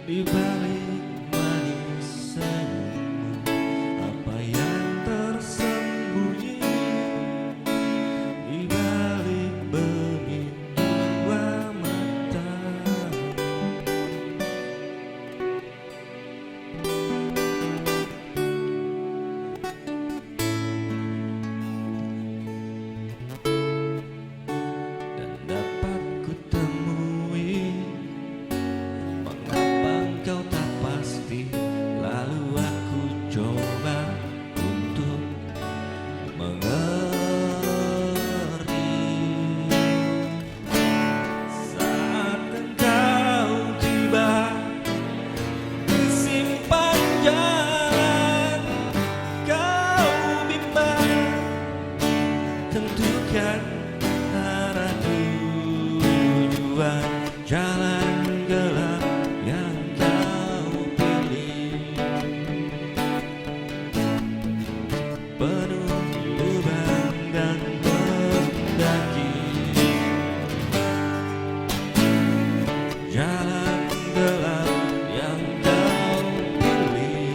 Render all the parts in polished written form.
di balik manis senyummu, apa yang tersembunyi di balik bengis dua mata. Dan dapat ku temui mengapa engkau tak pasti, lalu aku coba untuk mengerti. Saat engkau tiba di simpang jalan, kau bimbang tentukan arah tujuan, jalan gelap yang kau pilih, penuh lubang dan mendaki. Jalan gelap yang kau pilih,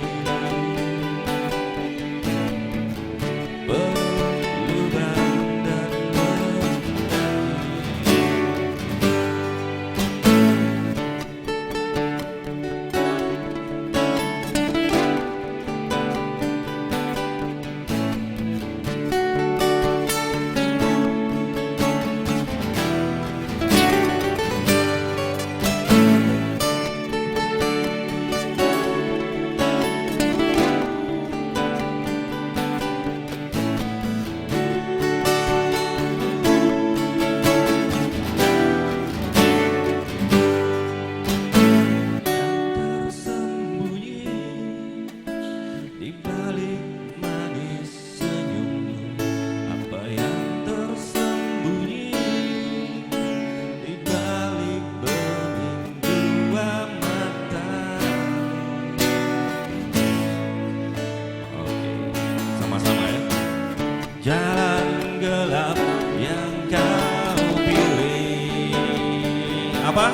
penuh lubang dan mendaki. Tersembunyi di balik manis senyummu, apa yang tersembunyi di balik bening dua mata. Oke, sama-sama ya. Jalan gelap yang kau pilih, apa?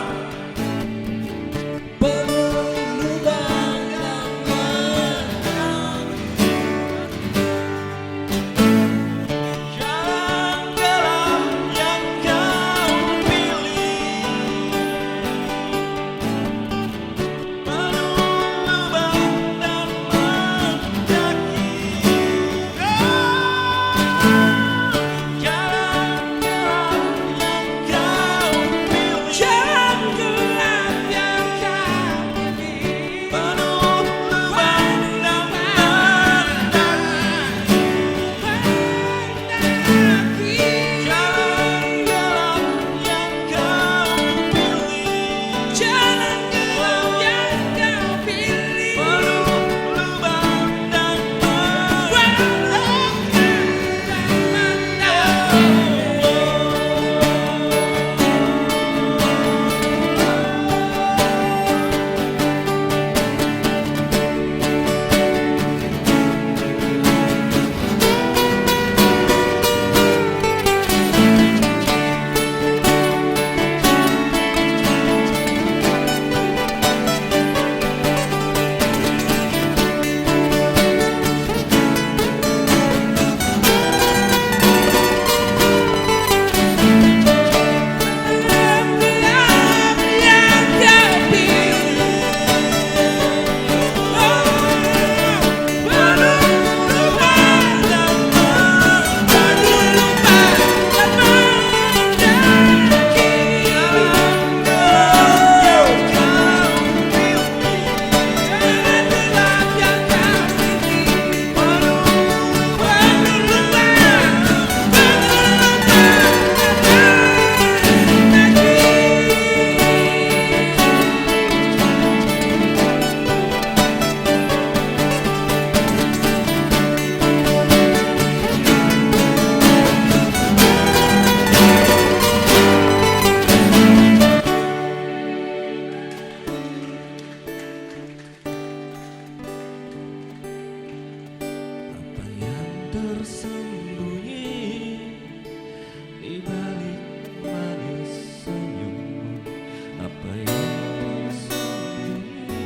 Apa yang tersembunyi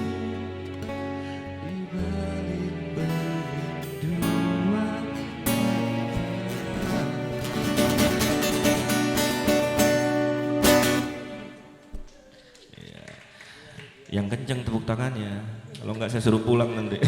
Yang kenceng tepuk tangannya. Kalau enggak saya suruh pulang nanti.